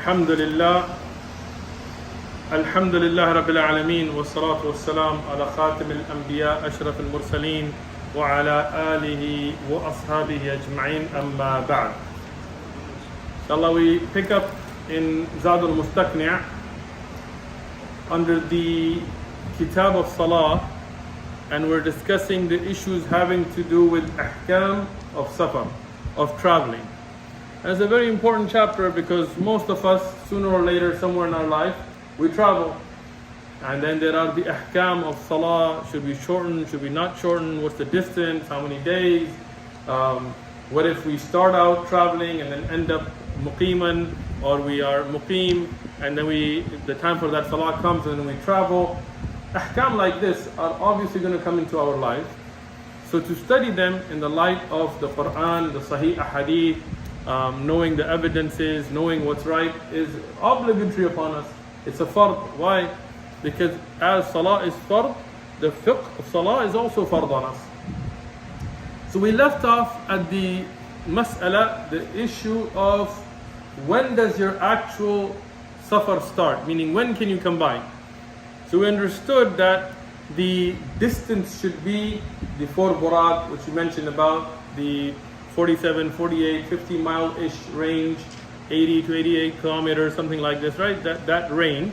الحمد لله الحمد لله رب العالمين والصلاة والسلام على خاتم الأنبياء أشرف المرسلين وعلى آله وأصحابه أجمعين أما بعد. Inshallah, we pick up in Zad al-Mustaqni under the Kitab of Salah, and we're discussing the issues having to do with ahkam of safar, of traveling. And it's a very important chapter because most of us, sooner or later, somewhere in our life, we travel. And then there are the ahkam of salah. Should we shorten? Should we not shorten? What's the distance? How many days? What if we start out traveling and then end up muqiman, or we are muqim and then the time for that salah comes and then we travel? Ahkam like this are obviously going to come into our life. So to study them in the light of the Quran, the Sahih Ahadith, knowing the evidences, knowing what's right, is obligatory upon us. It's a fard. Why? Because as salah is fard, the fiqh of salah is also fard on us. So we left off at the mas'ala, the issue of when does your actual safar start, meaning when can you combine. So we understood that the distance should be the 4 buraq, which we mentioned about, the 47, 48, 50 mile-ish range, 80 to 88 kilometers, something like this, right? That range.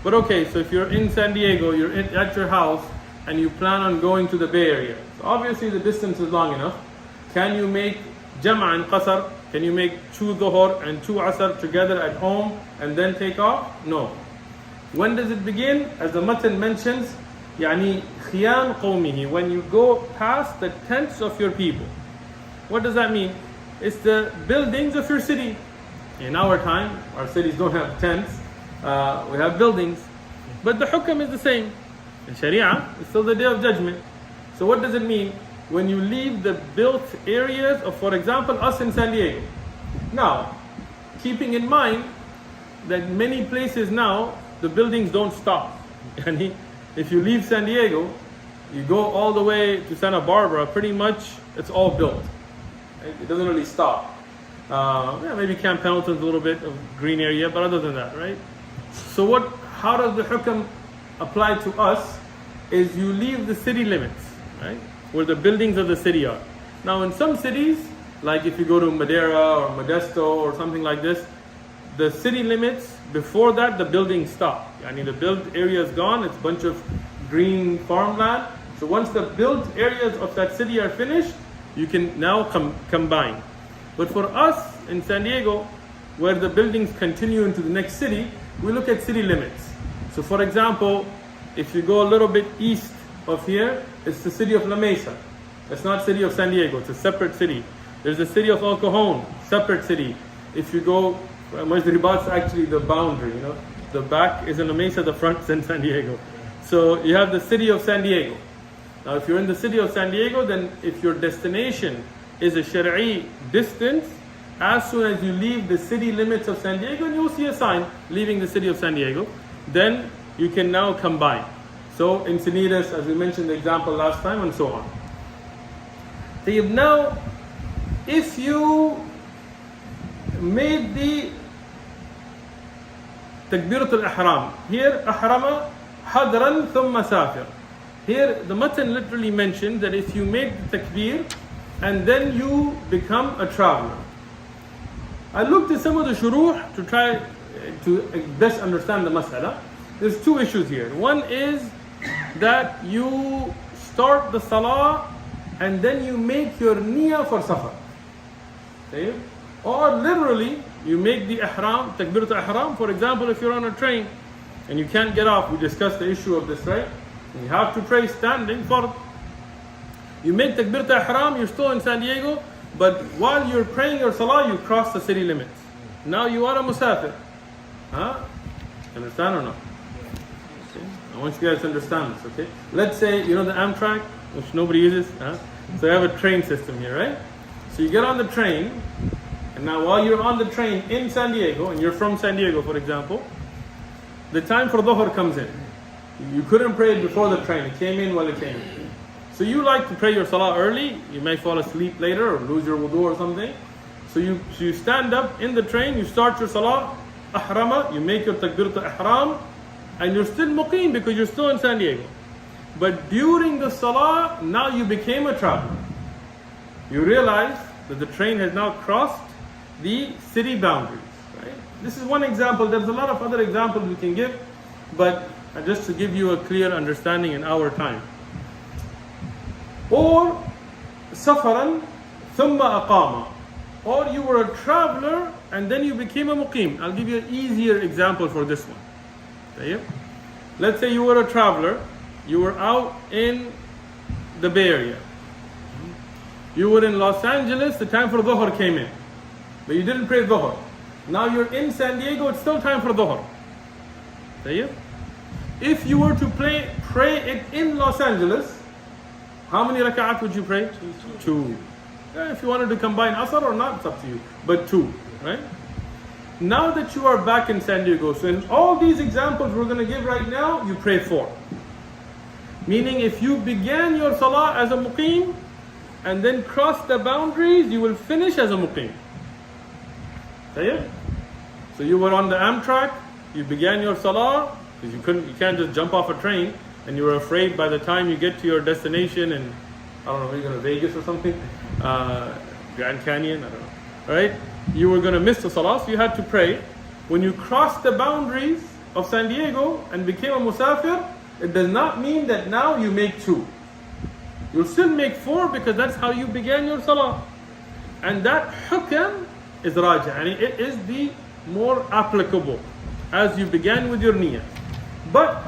But okay, so if you're in San Diego, you're at your house, and you plan on going to the Bay Area. So obviously the distance is long enough. Can you make jama' and qasr? Can you make 2 dhuhr and 2 asr together at home and then take off? No. When does it begin? As the matan mentions, يعني خيام قومه, when you go past the tents of your people. What does that mean? It's the buildings of your city. In our time, our cities don't have tents, we have buildings. But the hukam is the same. In Sharia, it's still the day of judgment. So what does it mean? When you leave the built areas of, for example, us in San Diego. Now, keeping in mind that many places now, the buildings don't stop. If you leave San Diego, you go all the way to Santa Barbara, pretty much it's all built. It doesn't really stop. Maybe Camp Pendleton's a little bit of green area, but other than that, right? So how does the hukam apply to us? Is you leave the city limits, right? Where the buildings of the city are. Now in some cities, like if you go to Madeira or Modesto or something like this, the city limits, before that the buildings stop. The built area is gone, it's a bunch of green farmland. So once the built areas of that city are finished, you can now combine. But for us in San Diego, where the buildings continue into the next city, we look at city limits. So for example, if you go a little bit east of here, it's the city of La Mesa. It's not city of San Diego, it's a separate city. There's the city of El Cajon, separate city. If you go, Ribat's actually the boundary, The back is in La Mesa, the front is in San Diego. So you have the city of San Diego. Now if you're in the city of San Diego, then if your destination is a Shari'i distance, as soon as you leave the city limits of San Diego, and you'll see a sign leaving the city of San Diego, then you can now combine. So in Encinitas, as we mentioned the example last time, and so on. Now, if you made the Takbiratul Ihram, here Ahrama Hadran Thumma Safir. Here the matan literally mentioned that if you make the takbir and then you become a traveler. I looked at some of the shuruh to try to best understand the mas'ala. There's 2 issues here. One is that you start the salah and then you make your niyyah for safar. Okay? Or literally, you make the ihram, takbiratul ihram. For example, if you're on a train and you can't get off, we discussed the issue of this, right? You have to pray standing, fard. You make takbiratul ihram, you're still in San Diego, but while you're praying your salah, you cross the city limits. Now you are a musafir. Understand or not? Okay. I want you guys to understand this, okay? Let's say, the Amtrak, which nobody uses. So you have a train system here, right? So you get on the train, and now while you're on the train in San Diego, and you're from San Diego, for example, the time for dhuhr comes in. You couldn't pray it before the train. It came in while it came in. So you like to pray your salah early. You may fall asleep later or lose your wudu or something. So you stand up in the train, you start your salah, ahrama, you make your takbiratul ihram, and you're still muqim because you're still in San Diego. But during the salah, now you became a traveler. You realize that the train has now crossed the city boundaries. Right? This is one example. There's a lot of other examples we can give, but just to give you a clear understanding in our time. Or safaran thumma aqama. Or you were a traveler and then you became a muqim. I'll give you an easier example for this one. Okay? Let's say you were a traveler. You were out in the Bay Area. You were in Los Angeles, the time for Dhuhr came in. But you didn't pray Dhuhr. Now you're in San Diego, it's still time for Dhuhr. Okay? If you were to pray it in Los Angeles, how many rak'at would you pray? Two. Yeah, if you wanted to combine Asr or not, it's up to you. But two, right? Now that you are back in San Diego, so in all these examples we're going to give right now, you pray four. Meaning if you began your salah as a muqim and then crossed the boundaries, you will finish as a muqim. So you were on the Amtrak, you began your salah, because you can't just jump off a train, and you were afraid by the time you get to your destination in, I don't know, maybe you're going to Vegas or something, Grand Canyon, I don't know, right? You were going to miss the salah, so you had to pray. When you crossed the boundaries of San Diego and became a musafir, it does not mean that now you make two. You'll still make four because that's how you began your salah. And that hukam is rajih, and it is the more applicable as you began with your niyyah. But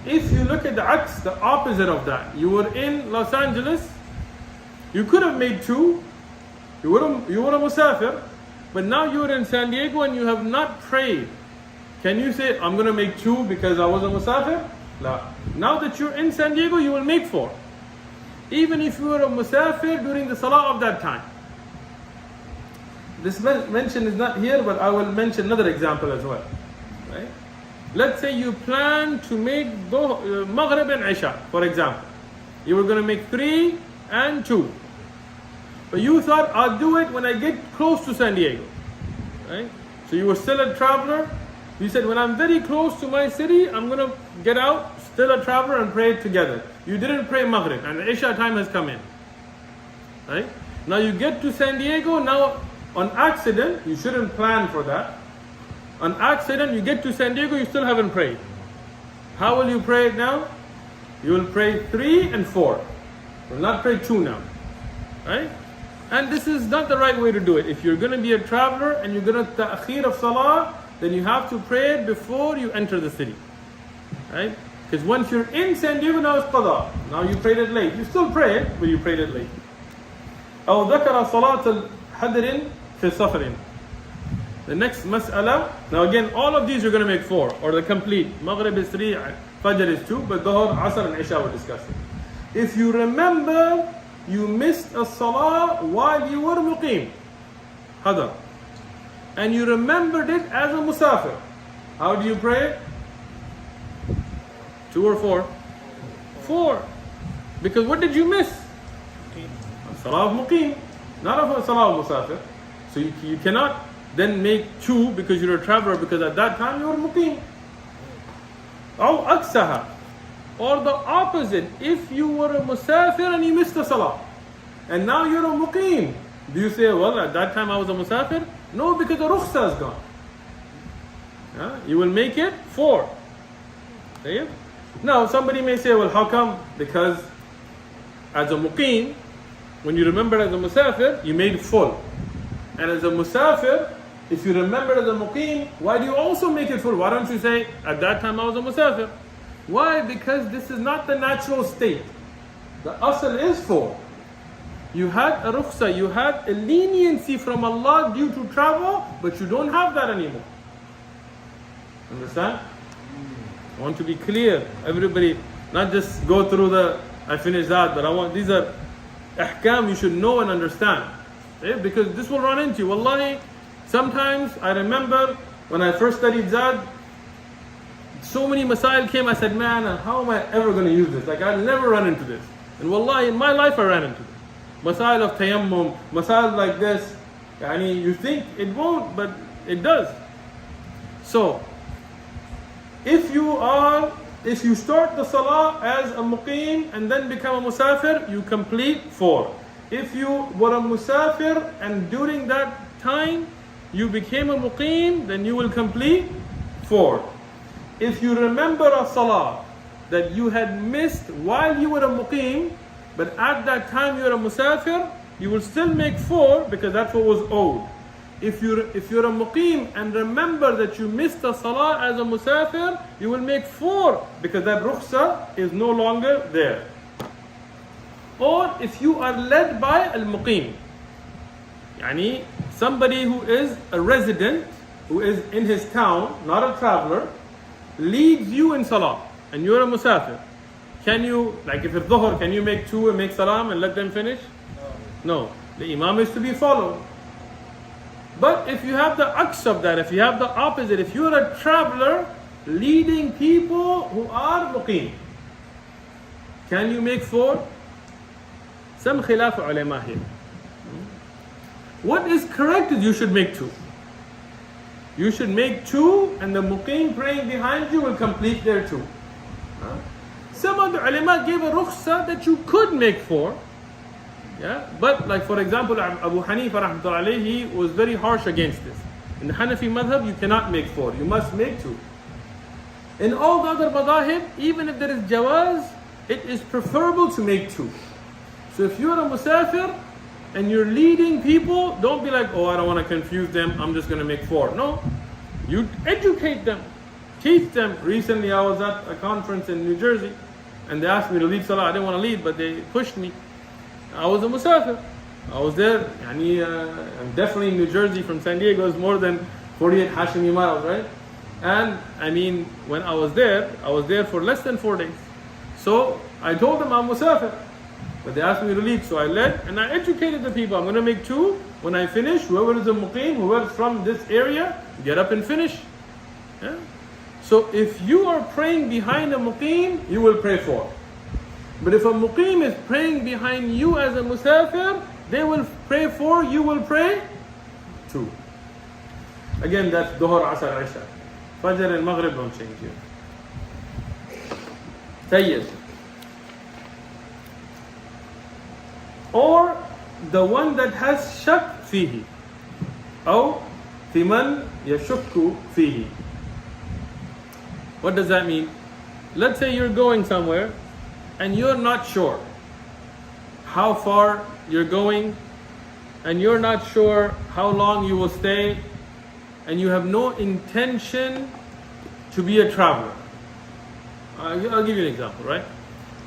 if you look at the aks, the opposite of that, you were in Los Angeles, you could have made two, you were a musafir, but now you are in San Diego and you have not prayed. Can you say, I'm going to make two because I was a musafir? No. Now that you're in San Diego, you will make four. Even if you were a musafir during the salah of that time. This mention is not here, but I will mention another example as well. Right? Let's say you plan to make Maghrib and Isha, for example. You were going to make 3 and 2. But you thought, I'll do it when I get close to San Diego. Right? So you were still a traveler. You said, when I'm very close to my city, I'm going to get out, still a traveler, and pray it together. You didn't pray Maghrib, and the Isha time has come in. Right? Now you get to San Diego, now on accident, you shouldn't plan for that. On accident, you get to San Diego, you still haven't prayed. How will you pray it now? You will pray 3 and 4. You will not pray 2 now. Right? And this is not the right way to do it. If you're going to be a traveler and you're going to ta'khir of salah, then you have to pray it before you enter the city. Right? Because once you're in San Diego, now it's qada. Now you prayed it late. You still pray it, but you prayed it late. أو ذكر صلاة الحدر في سفر. The next mas'ala. Now again, all of these you're going to make 4, or the complete. Maghrib is 3, Fajr is 2, but Dhuhr, Asr and Isha we're discussing. If you remember, you missed a salah while you were muqim, hadar, and you remembered it as a musafir. How do you pray? 2 or 4? 4. Because what did you miss? Salah of muqim, not of a salah of musafir. So you cannot then make 2 because you're a traveler, because at that time you were muqim. Or aksaha, or the opposite. If you were a musafir and you missed the salah, and now you're a muqim, do you say, well, at that time I was a musafir? No, because the rukhsa is gone. You will make it 4. Okay? Now somebody may say, well, how come? Because as a muqim, when you remember as a musafir, you made full. And as a musafir, if you remember as a muqim, why do you also make it full? Why don't you say, at that time I was a musafir? Why? Because this is not the natural state. The asl is 4. You had a rukhsa, you had a leniency from Allah due to travel, but you don't have that anymore. Understand? I want to be clear. Everybody, not just go through I finished that, but these are ahkam you should know and understand. Okay? Because this will run into you. Wallahi, sometimes I remember when I first studied Zad, so many masail came, I said, man, how am I ever going to use this? Like, I'll never run into this. And wallahi, in my life I ran into this. Masail of tayammum, masail like this. Yani, you think it won't, but it does. So, if you start the salah as a muqim and then become a musafir, you complete 4. If you were a musafir and during that time you became a muqim, then you will complete 4. If you remember a salah that you had missed while you were a muqim, but at that time you were a musafir, you will still make 4 because that's what was owed. If you're a muqim and remember that you missed a salah as a musafir, you will make 4 because that rukhsah is no longer there. Or if you are led by al-muqim, yani somebody who is a resident, who is in his town, not a traveler, leads you in salah and you're a musafir. Can you, like if it's dhuhr, can you make 2 and make salam and let them finish? No. The imam is to be followed. But if you have the aks of that, if you have the opposite, if you're a traveler leading people who are muqim, can you make 4? Some khilaf ulama here. What is correct is you should make 2. You should make 2 and the muqim praying behind you will complete their 2. Some of the ulama gave a rukhsah that you could make 4. Yeah, but like for example, Abu Hanifa rahmatullahi alayhi was very harsh against this. In the Hanafi madhab, you cannot make 4, you must make 2. In all the other madahib, even if there is jawaz, it is preferable to make 2. So if you are a musafir and you're leading people, don't be like, oh, I don't want to confuse them, I'm just going to make 4. No, you educate them, teach them. Recently I was at a conference in New Jersey and they asked me to lead salah. I didn't want to lead, but they pushed me. I was a musafir. I was there. I'm definitely in New Jersey from San Diego is more than 48 Hashimi miles, right? And I mean, when I was there for less than 4 days. So I told them I'm musafir, but they asked me to lead. So I led and I educated the people. I'm going to make 2. When I finish, whoever is a muqim, whoever is from this area, get up and finish. Yeah? So if you are praying behind a muqim, you will pray 4. But if a muqim is praying behind you as a musafir, they will pray 4, you will pray 2. Again, that's Dhuhr, Asr, Isha. Fajr and Maghrib don't change here. Tayyib. Or the one that has shak fihi. Or fiman yashukku fihi. What does that mean? Let's say you're going somewhere and you're not sure how far you're going, and you're not sure how long you will stay, and you have no intention to be a traveler. I'll give you an example, right?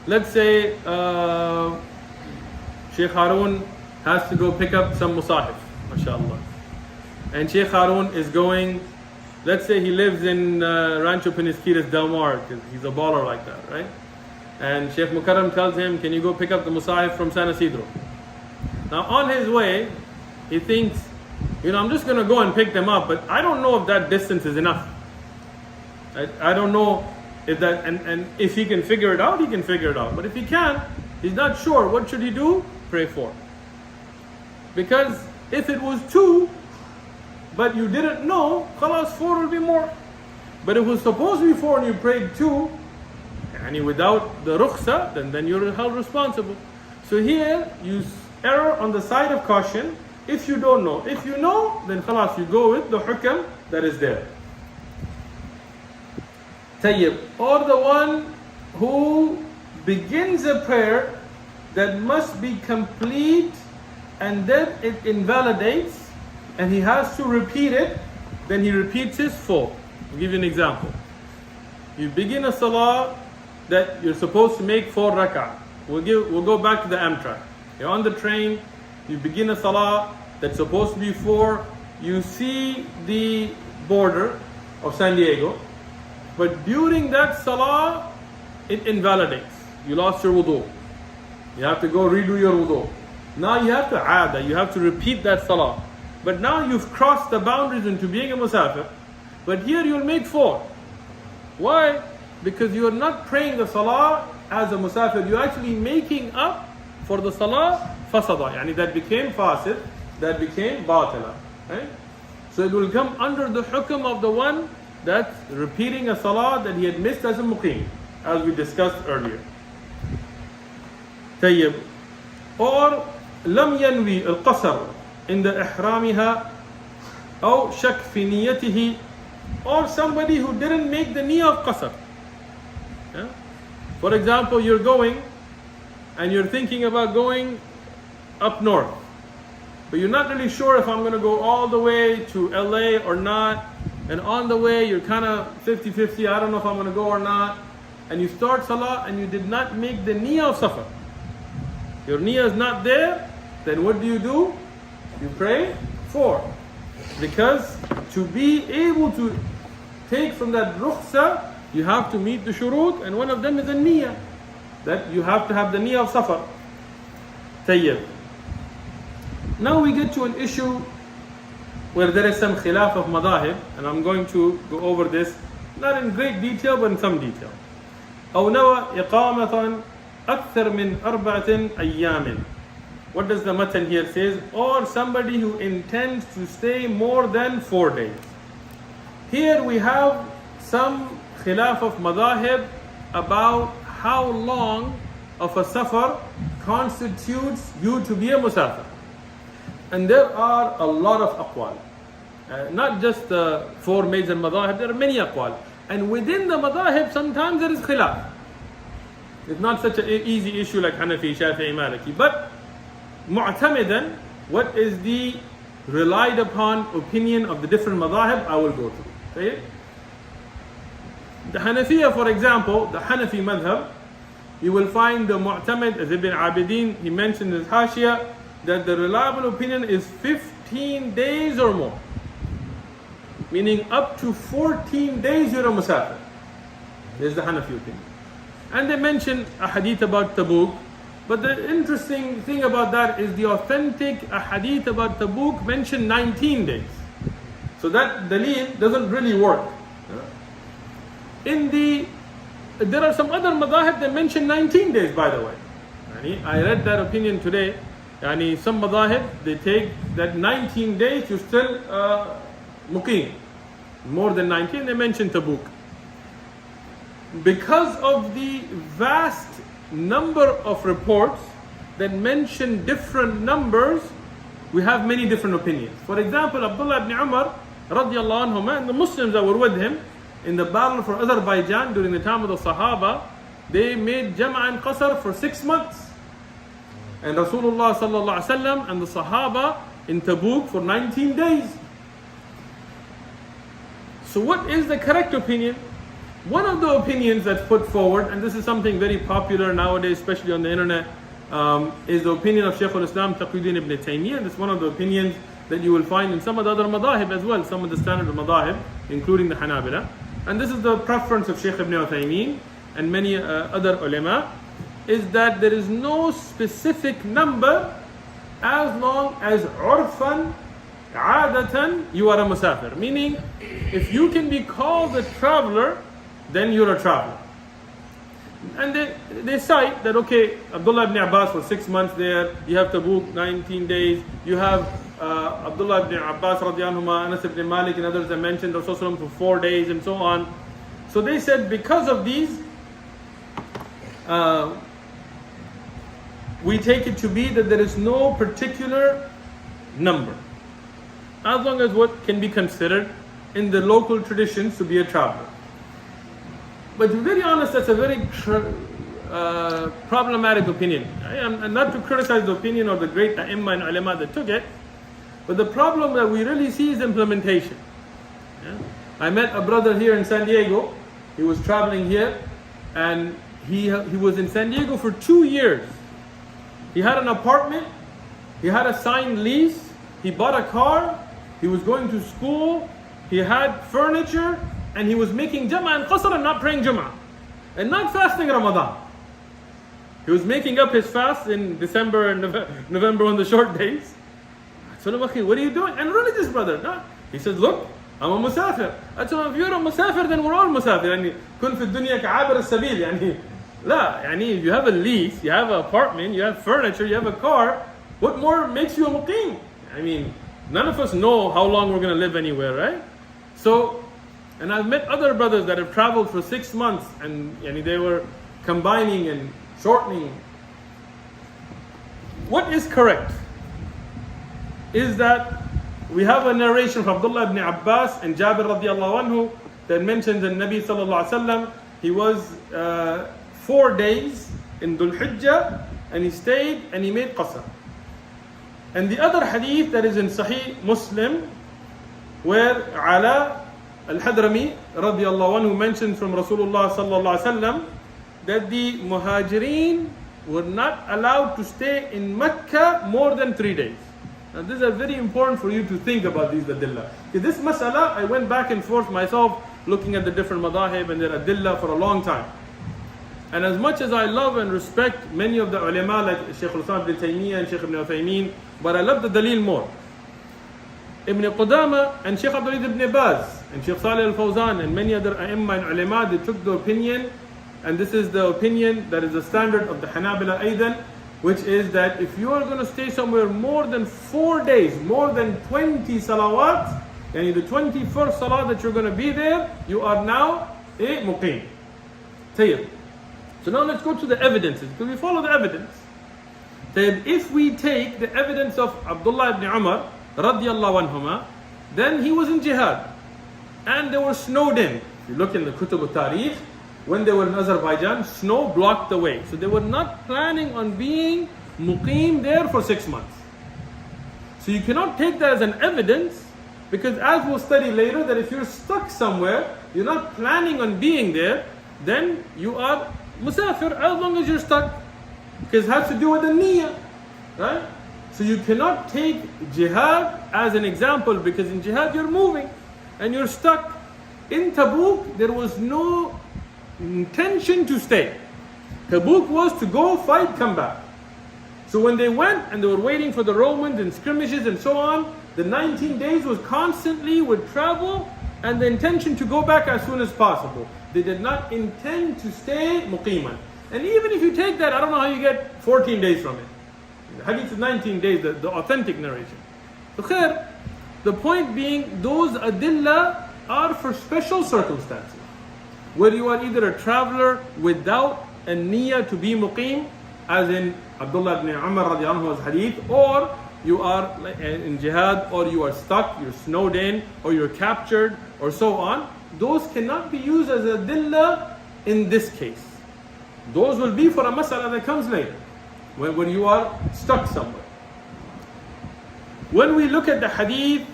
Let's say Sheikh Harun has to go pick up some musahif, mashallah. And Sheikh Harun is going, let's say he lives in Rancho Penisquitas Del Mar, because he's a baller like that, right? And Sheikh Mukarram tells him, can you go pick up the musahif from San Isidro? Now on his way, he thinks, I'm just going to go and pick them up, but I don't know if that distance is enough. I don't know if that, and if he can figure it out, he can figure it out. But if he can't, he's not sure, what should he do? Pray 4. Because if it was 2, but you didn't know, khalas, 4 will be more. But if it was supposed to be 4 and you prayed 2, and without the rukhsah, then you're held responsible. So here, you err on the side of caution if you don't know. If you know, then khalas, you go with the hukam that is there. Tayyib. Or the one who begins a prayer that must be complete and then it invalidates and he has to repeat it, then he repeats his 4. I'll give you an example. You begin a salah that you're supposed to make 4 rak'ah. We'll go back to the Amtrak. You're on the train, you begin a salah that's supposed to be 4, you see the border of San Diego, but during that salah, it invalidates. You lost your wudu. You have to go redo your wudu. Now you have to add that, you have to repeat that salah. But now you've crossed the boundaries into being a musafir, but here you'll make 4. Why? Because you are not praying the salah as a musafir, you're actually making up for the salah fasada, yani that became fasid, that became batila. Right? So it will come under the hukm of the one that's repeating a salah that he had missed as a muqim, as we discussed earlier. طيب. Or لم ينوي القصر عند إحرامها أو شك في نيته, or somebody who didn't make the niyyah of qasr. Yeah? For example, you're going and you're thinking about going up north, but you're not really sure if I'm going to go all the way to LA or not, and on the way you're kind of 50-50, I don't know if I'm going to go or not, and you start salah and you did not make the niyyah of safar. Your niyyah is not there, then what do? You pray 4. Because to be able to take from that rukhsa, you have to meet the shurut, and one of them is the niyyah, that you have to have the niyyah of safar. Tayyib. Now we get to an issue where there is some khilaf of madahib, and I'm going to go over this, not in great detail, but in some detail. أو نوى إقامة أكثر من 4 أيام. What does the matan here says? Or somebody who intends to stay more than 4 days. Here we have some khilaf of madahib about how long of a safar constitutes you to be a musafir. And there are a lot of aqwal. Not just the 4 major madahib, there are many aqwal. And within the madahib, sometimes there is khilaf. It's not such an easy issue like Hanafi, Shafi'i, Maliki. But mu'tamidan, what is the relied upon opinion of the different madahib, I will go through. Okay? The Hanafiya, for example, the Hanafi madhab, you will find the mu'tamid, as Ibn Abidin, he mentioned in his Hashiyah, that the reliable opinion is 15 days or more. Meaning up to 14 days you're a musafir. This is the Hanafi opinion. And they mention a hadith about Tabuk. But the interesting thing about that is the authentic hadith about Tabuk mentioned 19 days. So that dalil doesn't really work. There are some other madahib that mention 19 days, by the way. I read that opinion today. Some madahib, they take that 19 days you still muqim. More than 19, they mention Tabuk. Because of the vast number of reports that mention different numbers, we have many different opinions. For example, Abdullah ibn Umar radiallahu anhuma, and the Muslims that were with him in the battle for Azerbaijan during the time of the Sahaba, they made Jam'a and Qasr for 6 months. And Rasulullah sallallahu alaihi wasallam and the Sahaba in Tabuk for 19 days. So what is the correct opinion? One of the opinions that's put forward, and this is something very popular nowadays, especially on the internet, is the opinion of Shaykh al-Islam Taqiyuddin ibn Taymiyyah. And it's one of the opinions that you will find in some of the other madahib as well, some of the standard madahib, including the Hanabila. And this is the preference of Shaykh ibn Uthaymeen and many other ulama, is that there is no specific number as long as urfan, adatan, you are a musafir. Meaning, if you can be called a traveler, then you're a traveler. And they cite that, okay, Abdullah ibn Abbas for 6 months there, you have Tabuk 19 days, you have Abdullah ibn Abbas radiallahu anhu, Anas ibn Malik and others that mentioned Rasulullah for 4 days and so on. So they said because of these, we take it to be that there is no particular number, as long as what can be considered in the local traditions to be a traveler. But to be very honest, that's a very problematic opinion. And not to criticize the opinion of the great A'imma and Ulama that took it, but the problem that we really see is implementation. Yeah? I met a brother here in San Diego. He was traveling here, and he was in San Diego for 2 years. He had an apartment, he had a signed lease, he bought a car, he was going to school, he had furniture, and he was making Jam'a and Qasr and not praying Jam'a. And not fasting Ramadan. He was making up his fast in December and November on the short days. I told him, what are you doing? And religious brother. No. He says, look, I'm a musafir. I told him, if you're a musafir, then we're all musafir. كن في الدنيا كعابر السبيل. لا, if you have a lease, you have an apartment, you have furniture, you have a car, what more makes you a muqim? None of us know how long we're going to live anywhere, right? So, And I've met other brothers that have traveled for 6 months and they were combining and shortening. What is correct is that we have a narration from Abdullah ibn Abbas and Jabir radiallahu anhu that mentions in Nabi sallallahu alaihi wasallam, he was 4 days in Dhul Hijjah and he stayed and he made qasr. And the other hadith that is in Sahih Muslim, where Ala al-Hadrami radiallahu anhu mentions from Rasulullah sallallahu alaihi wasallam that the Muhajirin were not allowed to stay in Mecca more than 3 days. Now this is very important for you to think about these adillah. This mas'ala, I went back and forth myself looking at the different madahib and their adillah for a long time. And as much as I love and respect many of the ulama like Shaykh al-Islam ibn Taymiyyah and Shaykh ibn Uthman, but I love the dalil more. Ibn Qudama and Shaykh Abdul Aziz ibn Baz and Shaykh Salih al-Fawzan and many other a'imma and ulama, they took the opinion, and this is the opinion that is the standard of the Hanabila Aidan, which is that if you are going to stay somewhere more than 4 days, more than 20 salawat, and the 21st salah that you're going to be there, you are now a muqim. Tayyib. So now let's go to the evidences, because we follow the evidence. Tayyib. If we take the evidence of Abdullah ibn Umar radiyallahu anhuma, then he was in jihad and they were snowed in. If you look in the Kutub al-Tarikh, when they were in Azerbaijan, snow blocked the way. So they were not planning on being muqim there for 6 months. So you cannot take that as an evidence, because as we'll study later, that if you're stuck somewhere, you're not planning on being there, then you are musafir as long as you're stuck. Because it has to do with the niyyah, right? So you cannot take jihad as an example, because in jihad you're moving and you're stuck. In Tabuk, there was no intention to stay. Tabuk was to go fight, come back. So when they went and they were waiting for the Romans and skirmishes and so on, the 19 days was constantly with travel and the intention to go back as soon as possible. They did not intend to stay muqiman. And even if you take that, I don't know how you get 14 days from it. The hadith is 19 days, the authentic narration. So khair, the point being, those adillah are for special circumstances, where you are either a traveler without a niyyah to be muqim, as in Abdullah ibn Umar radiallahu anhu's hadith, or you are in jihad, or you are stuck, you're snowed in, or you're captured, or so on. Those cannot be used as a dillah in this case. Those will be for a mas'ala that comes later, when you are stuck somewhere. When we look at the hadith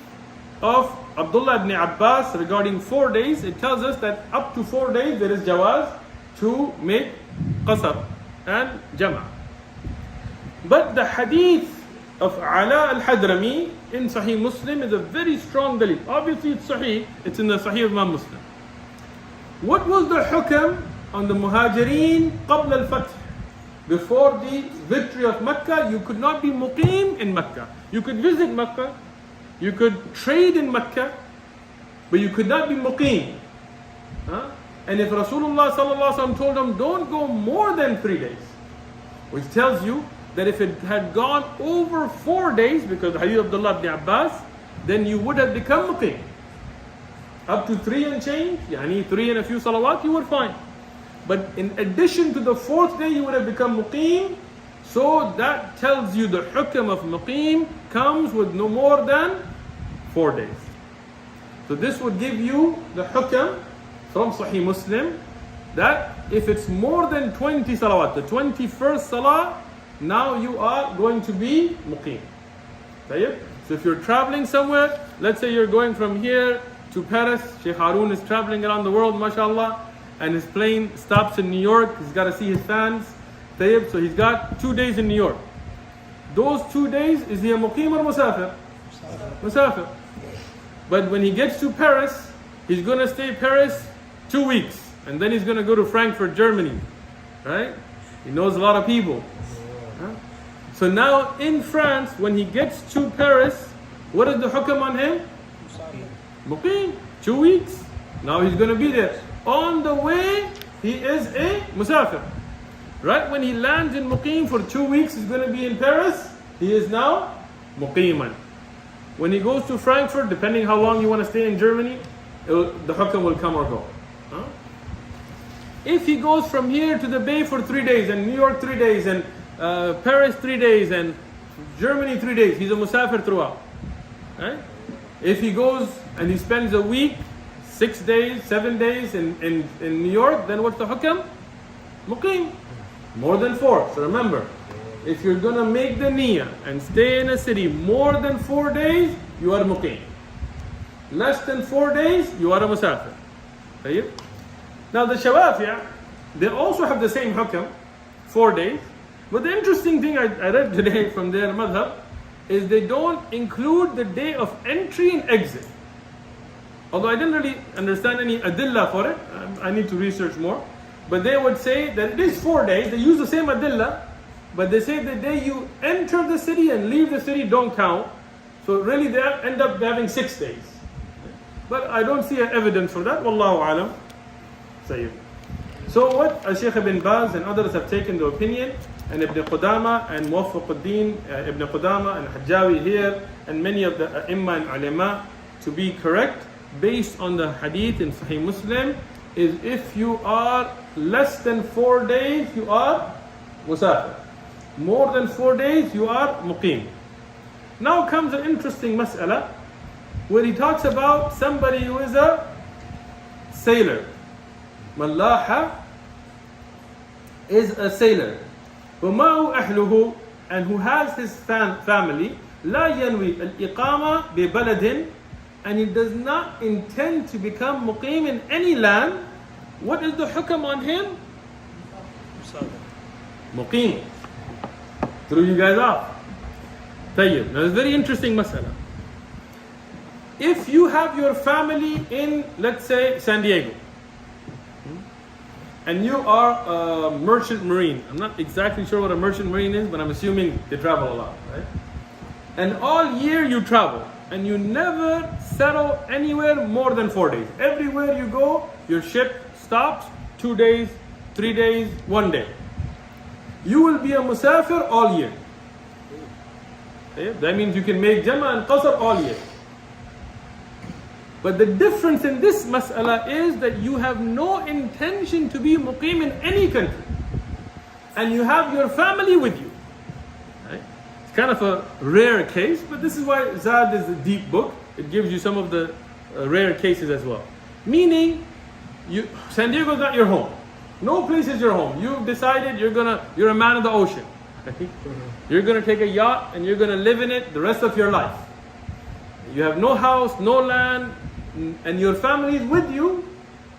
of Abdullah ibn Abbas regarding 4 days, it tells us that up to 4 days there is jawaz to make qasr and jama'. But the hadith of Ala al-Hadrami in Sahih Muslim is a very strong dalil. Obviously it's Sahih, it's in the Sahih of Imam Muslim. What was the hukam on the Muhajirin qabla al-Fath? Before the victory of Mecca, you could not be muqim in Mecca. You could visit Mecca, you could trade in Mecca, but you could not be muqim. And if Rasulullah sallallahu alaihi wasallam told them, don't go more than 3 days, which tells you that if it had gone over 4 days, because the hadith of Abdullah ibn Abbas, then you would have become muqim. Up to 3 and change, yani 3 and a few salawat, you were fine. But in addition to the 4th day, you would have become muqim. So that tells you the hukm of muqim comes with no more than 4 days. So this would give you the hukm from Sahih Muslim, that if it's more than 20 salawat, the 21st salah, now you are going to be muqim. So if you're traveling somewhere, let's say you're going from here to Paris, Sheikh Harun is traveling around the world, mashallah, and his plane stops in New York, he's got to see his fans. So he's got 2 days in New York. Those 2 days, is he a muqim or musafir? Musafir. But when he gets to Paris, he's going to stay in Paris 2 weeks, and then he's going to go to Frankfurt, Germany, right? He knows a lot of people. So now in France, when he gets to Paris, what is the hukam on him? Muqim, 2 weeks. Now he's going to be there. On the way, he is a musafir. Right when he lands in muqim for 2 weeks, he's going to be in Paris. He is now muqiman. When he goes to Frankfurt, depending how long you want to stay in Germany, the hukam will come or go. Huh? If he goes from here to the Bay for 3 days, and New York 3 days, and Paris 3 days, and Germany 3 days, he's a musafir throughout. Right? If he goes and he spends a week, 6 days, 7 days in New York, then what's the hukam? Muqim. More than 4. So remember, if you're going to make the niyyah and stay in a city more than 4 days, you are muqim. Less than 4 days, you are a musafir. Tayyib? Now the Shawafi'ah, they also have the same hukam, 4 days. But the interesting thing I read today from their madhab is they don't include the day of entry and exit. Although I didn't really understand any adillah for it, I need to research more. But they would say that it is 4 days, they use the same adillah, but they say the day you enter the city and leave the city don't count. So really they end up having 6 days. But I don't see an evidence for that, wallahu alam. So what Shaykh ibn Baz and others have taken the opinion, and Ibn Qudama and Muwaffaquddin Ibn Qudama and Hajjawi here, and many of the A'imma and Ulama to be correct, based on the hadith in Sahih Muslim, is if you are less than 4 days, you are musafir. More than 4 days, you are muqim. Now comes an interesting mas'ala, where he talks about somebody who is a sailor. Mallaha is a sailor. وَمَعُ أَهْلُهُ, and who has his family, لَا يَنْوِي الْإِقَامَةِ بِبَلَدٍ, and he does not intend to become muqim in any land. What is the hukam on him? Muqim. Threw you guys off. Tayyib. Now it's very interesting masala. If you have your family in, let's say, San Diego, and you are a merchant marine. I'm not exactly sure what a merchant marine is, but I'm assuming they travel a lot, right? And all year you travel, and you never settle anywhere more than 4 days. Everywhere you go, your ship stops 2 days, 3 days, 1 day. You will be a musafir all year. Okay? That means you can make jama and qasr all year. But the difference in this mas'ala is that you have no intention to be muqim in any country. And you have your family with you. Right? It's kind of a rare case, but this is why Zad is a deep book. It gives you some of the rare cases as well. Meaning, San Diego is not your home. No place is your home. You've decided you're a man of the ocean. Right? You're going to take a yacht and you're going to live in it the rest of your life. You have no house, no land, and your family is with you,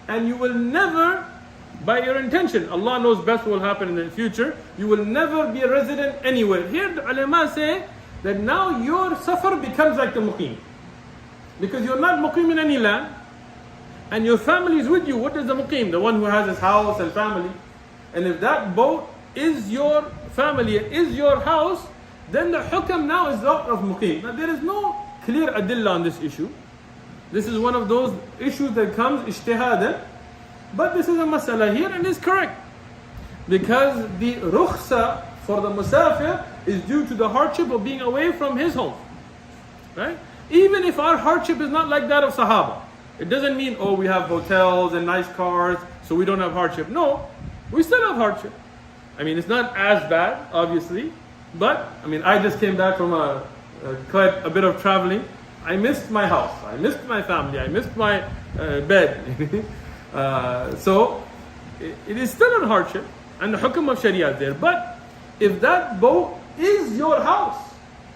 and you will never, by your intention, Allah knows best what will happen in the future, you will never be a resident anywhere. Here the ulama say that now your safar becomes like the muqim. Because you're not muqim in any land, and your family is with you. What is the muqim? The one who has his house and family. And if that boat is your family, is your house, then the hukam now is that of muqim. Now there is no clear adillah on this issue. This is one of those issues that comes ijtihadan, but this is a masala here and is correct. Because the rukhsa for the musafir is due to the hardship of being away from his home. Right? Even if our hardship is not like that of Sahaba. It doesn't mean, oh, we have hotels and nice cars, so we don't have hardship. No, we still have hardship. I mean, it's not as bad, obviously, but, I mean, I just came back from quite a bit of traveling. I missed my house, I missed my family, I missed my bed. So it is still a hardship, and the hukm of Sharia is there. But if that boat is your house,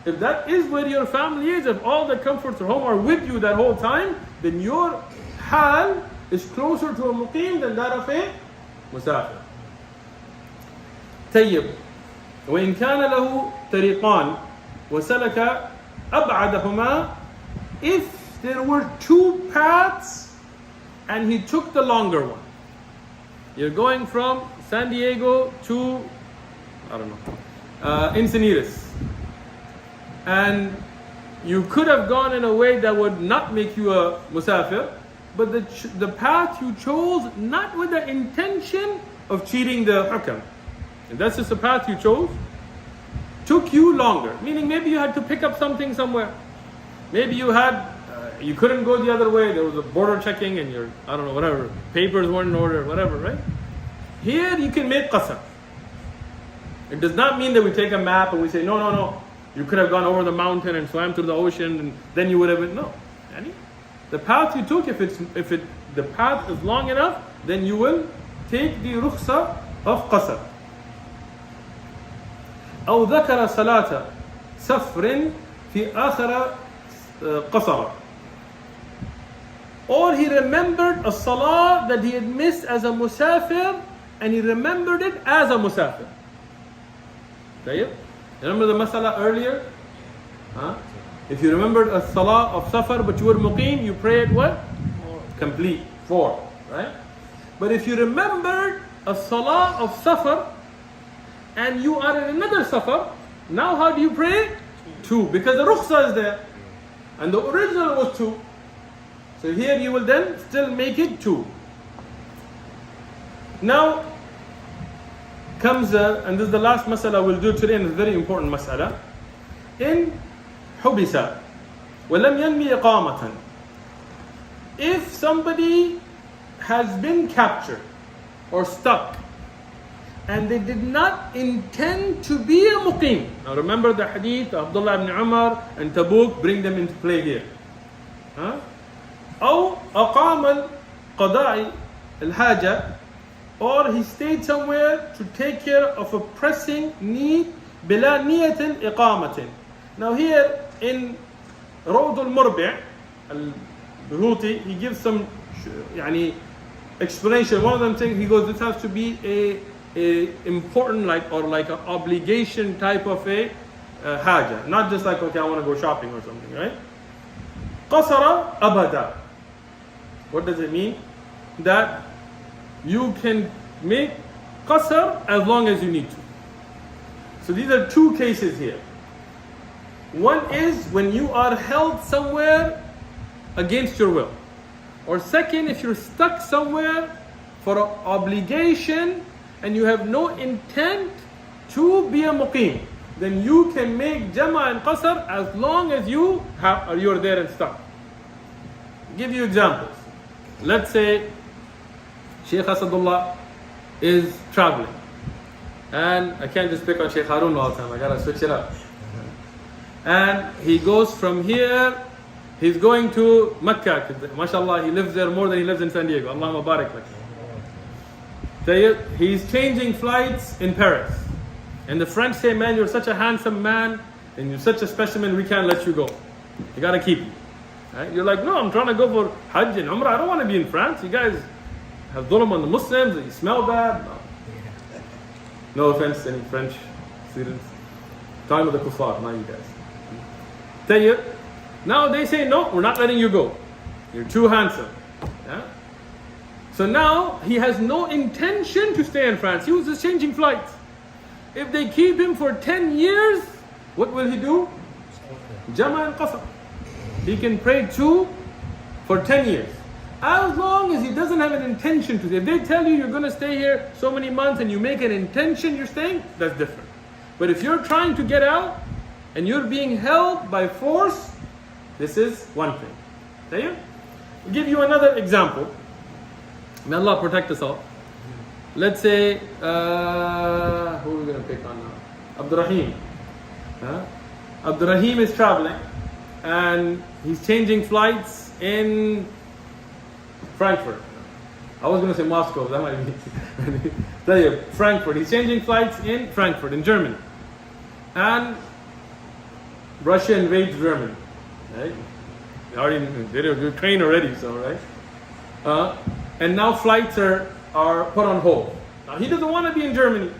if that is where your family is, if all the comforts of home are with you that whole time, then your hal is closer to a muqim than that of a musafir. طيب وإن كان له طريقان وسلك أبعدهما, if there were 2 paths and he took the longer one. You're going from San Diego to, I don't know, Encinitas. And you could have gone in a way that would not make you a musafir, but the path you chose not with the intention of cheating the hukam. And that's just the path you chose. Took you longer, meaning maybe you had to pick up something somewhere. Maybe you had you couldn't go the other way. There was a border checking and your, I don't know, whatever, papers weren't in order, whatever, right? Here you can make qasr. It does not mean that we take a map and we say, no, you could have gone over the mountain and swam through the ocean and then you would have been, no. The path you took, if the path is long enough, then you will take the rukhsa of qasr. أو ذكر صلاة سفر في آخر قصر. Or he remembered a salah that he had missed as a musafir and he remembered it as a musafir. Remember the masala earlier? If you remembered a salah of safar but you were muqim, you prayed what? Complete. 4. Right? But if you remembered a salah of safar and you are in another safar, now how do you pray? 2. Because the rukhsa is there. And the original was 2. So here you will then still make it 2. Now comes, and this is the last masala we'll do today, and it's a very important masala. In hubisa, walam yanmi iqamatan. If somebody has been captured or stuck, and they did not intend to be a muqim. Now remember the hadith of Abdullah ibn Umar and Tabuk, bring them into play here. أو أقام القضاء الحاجة, or he stayed somewhere to take care of a pressing need بلا نية إقامة. Now here in روض المربع البهوتي, he gives some explanation. One of them things, he goes, this has to be a important like an obligation type of a haja, not just like, okay, I want to go shopping or something, right? Qasara abada. What does it mean? That you can make qasr as long as you need to. So these are 2 cases here. One is when you are held somewhere against your will, or second, if you're stuck somewhere for an obligation and you have no intent to be a muqim, then you can make jama and qasr as long as you're there and stuck. I'll give you examples. Let's say Sheikh Asadullah is traveling, and I can't just pick on Sheikh Harun all the time, I gotta switch it up. And he goes from here, he's going to Mecca, mashallah, he lives there more than he lives in San Diego. Allahumma barik lak. He's changing flights in Paris, and the French say, man, you're such a handsome man and you're such a specimen, we can't let you go, you gotta keep you. Right? You're like, no, I'm trying to go for Hajj and Umrah, I don't want to be in France. You guys have dhulm on the Muslims, you smell bad. No offense to any French students, talking about the kuffar, not you guys. Now they say, no, we're not letting you go, you're too handsome. So now he has no intention to stay in France. He was just changing flights. If they keep him for 10 years, what will he do? Jama and qasr. He can pray 2 for 10 years. As long as he doesn't have an intention to stay. If they tell you you're going to stay here so many months and you make an intention you're staying, that's different. But if you're trying to get out and you're being held by force, this is one thing. I'll give you another example. May Allah protect us all. Let's say, who are we going to pick on now? Abdurrahim. Abdurrahim is traveling and he's changing flights in Frankfurt. I was going to say Moscow, that might be. Tell you, Frankfurt. He's changing flights in Frankfurt, in Germany. And Russia invades Germany. Right? They're Ukraine already, so right? And now flights are put on hold. Now he doesn't want to be in Germany.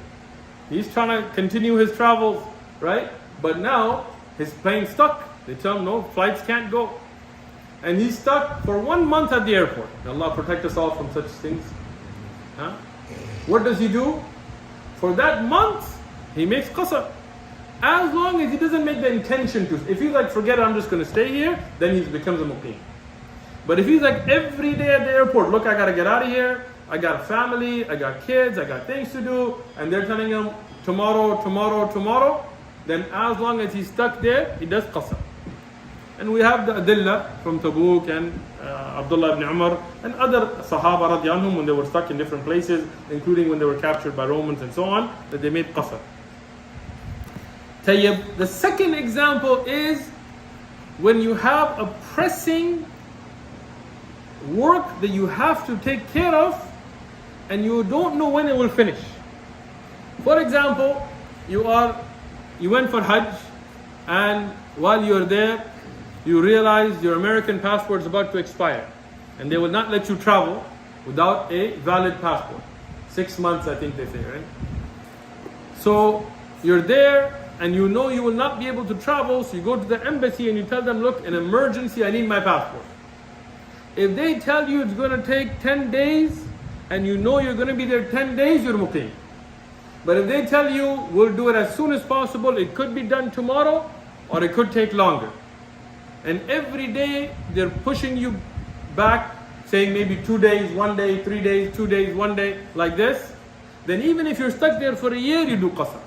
He's trying to continue his travels, right? But now his plane's stuck. They tell him, no, flights can't go. And he's stuck for 1 month at the airport. May Allah protect us all from such things. What does he do? For that month, he makes qasr. As long as he doesn't make the intention to. If he's like, forget it, I'm just going to stay here, then he becomes a muqim. But if he's like every day at the airport, look, I got to get out of here, I got a family, I got kids, I got things to do, and they're telling him tomorrow, then as long as he's stuck there, he does qasr. And we have the adillah from Tabuk and Abdullah ibn Umar and other Sahaba radiallahu anhum when they were stuck in different places, including when they were captured by Romans and so on, that they made qasr. Tayyib. The second example is when you have a pressing work that you have to take care of and you don't know when it will finish. For example, you went for Hajj, and while you're there, you realize your American passport is about to expire, and they will not let you travel without a valid passport. 6 months, I think they say, right? So you're there, and you know you will not be able to travel, so you go to the embassy and you tell them, look, in emergency, I need my passport. If they tell you it's going to take 10 days, and you know you're going to be there 10 days, you're muqim. But if they tell you, we'll do it as soon as possible, it could be done tomorrow, or it could take longer. And every day, they're pushing you back, saying maybe 2 days, 1 day, 3 days, 2 days, 1 day, like this. Then even if you're stuck there for a year, you do qasr.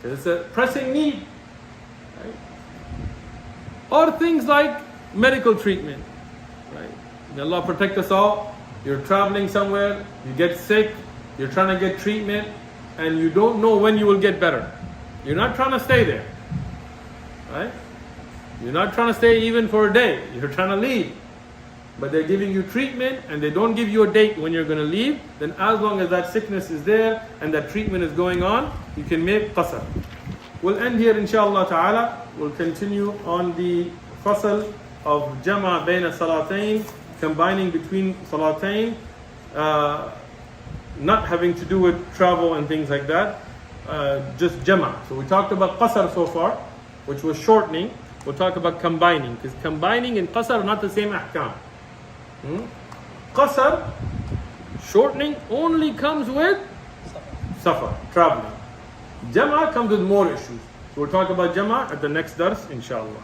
Because it's a pressing need. Right? Or things like medical treatment. Right? May Allah protect us all. You're traveling somewhere, you get sick, you're trying to get treatment, and you don't know when you will get better. You're not trying to stay there. Right? You're not trying to stay even for a day. You're trying to leave. But they're giving you treatment and they don't give you a date when you're going to leave. Then as long as that sickness is there and that treatment is going on, you can make qasr. We'll end here inshallah ta'ala. We'll continue on the fasl of jama' bayna salatayn, combining between salatayn, not having to do with travel and things like that, just jama'. So we talked about qasr so far, which was shortening. We'll talk about combining, because combining and qasr are not the same ahkam. Qasr, shortening, only comes with safar, traveling. Jama' comes with more issues. So we'll talk about jama' at the next dars, inshallah.